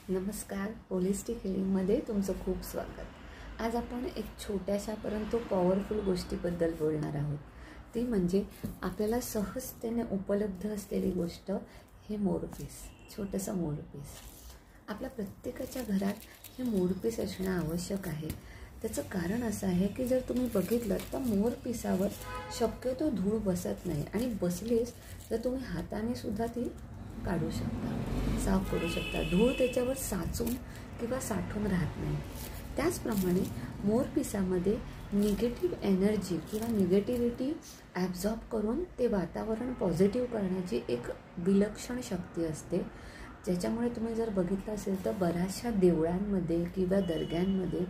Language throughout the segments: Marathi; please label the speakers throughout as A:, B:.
A: नमस्कार, होलिस्टिक हिलिंगमध्ये तुमचं खूप स्वागत। आज आपण एक छोट्याशा परंतु पॉवरफुल गोष्टीबद्दल बोलणार आहोत। ती म्हणजे आपल्याला सहजतेने उपलब्ध असलेली गोष्ट हे मोरपीस, छोटंसं मोरपीस। आपल्या प्रत्येकाच्या घरात हे मोरपीस असणं आवश्यक आहे। त्याचं कारण असं आहे की जर तुम्ही बघितलं तर मोरपिसावर शक्यतो धूळ बसत नाही आणि बसलीच तर तुम्ही हाताने सुद्धा ती काढू शकता, साफ करू शकता। धूळ त्याच्यावर साचून किंवा साठून राहत नाही। त्याचप्रमाणे मोरपिसामध्ये निगेटिव्ह एनर्जी किंवा निगेटिव्हिटी ॲब्झॉर्ब करून ते वातावरण पॉझिटिव्ह करण्याची एक विलक्षण शक्ती असते, ज्याच्यामुळे तुम्ही जर बघितलं असेल तर बऱ्याचशा देवळांमध्ये किंवा दर्ग्यांमध्ये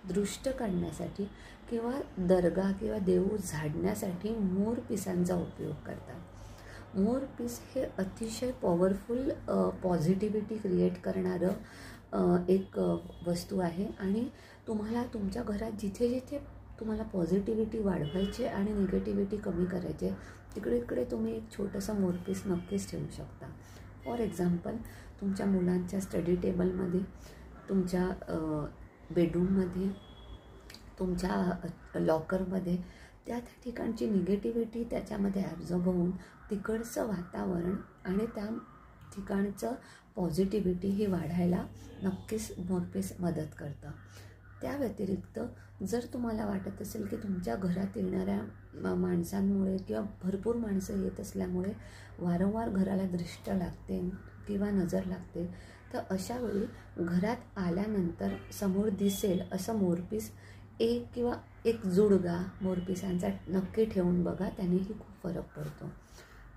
A: दृष्ट काढण्यासाठी किंवा दर्गा किंवा देऊळ झाडण्यासाठी मोरपिसांचा उपयोग करतात। मोरपीस हे अतिशय पॉवरफुल पॉझिटिव्हिटी क्रिएट करणारं एक वस्तू आहे आणि तुम्हाला तुमच्या घरात जिथे जिथे तुम्हाला पॉझिटिव्हिटी वाढवायची आणि निगेटिव्हिटी कमी करायची तिकडे तुम्ही एक छोटंसं मोरपीस नक्कीच ठेवू शकता। फॉर एक्झाम्पल, तुमच्या मुलांच्या स्टडी टेबलमध्ये, तुमच्या बेडरूममध्ये, तुमच्या लॉकरमध्ये, त्या ठिकाणची निगेटिव्हिटी त्याच्यामध्ये ॲब्झॉर्ब होऊन तिकडचं वातावरण आणि त्या ठिकाणचं पॉझिटिव्हिटी ही वाढायला नक्कीच मोरपीस मदत करतं। त्या व्यतिरिक्त जर तुम्हाला वाटत असेल की तुमच्या घरात येणाऱ्या माणसांमुळे किंवा भरपूर माणसं येत असल्यामुळे वारंवार घराला दृष्ट लागते किंवा नजर लागते, तर अशावेळी घरात आल्यानंतर समोर दिसेल असं मोरपीस एक जुडगा मोरपिसांचा नक्की ठेवून बघा, त्यानेही खूप फरक पडतो।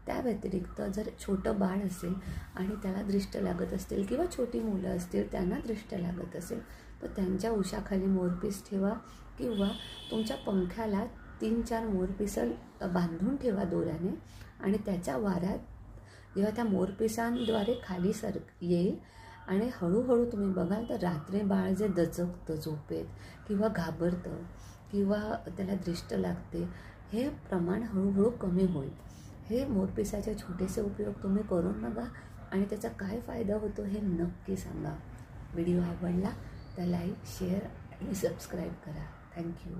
A: त्या व्यतिरिक्त जर छोटं बाळ असेल आणि त्याला दृष्ट लागत असतील किंवा छोटी मुलं असतील त्यांना दृष्ट लागत असेल तर त्यांच्या उशाखाली मोरपीस ठेवा किंवा तुमच्या पंख्याला 3-4 मोरपिसं बांधून ठेवा दोऱ्याने आणि त्याच्या वाऱ्यात जेव्हा त्या मोरपिसांद्वारे खाली येईल आणि हळूहळू तुम्ही बघाल तर रात्री बाळ जे दचकतं झोपेत किंवा घाबरतं किंवा त्याला दृष्ट लागते, हे प्रमाण हळूहळू कमी होईल। हे मोरपिसाचे छोटेसे उपयोग तुम्ही करून बघा आणि त्याचा काय फायदा होतो हे नक्की सांगा। व्हिडिओ आवडला तर लाईक, शेअर आणि सबस्क्राईब करा। थँक्यू।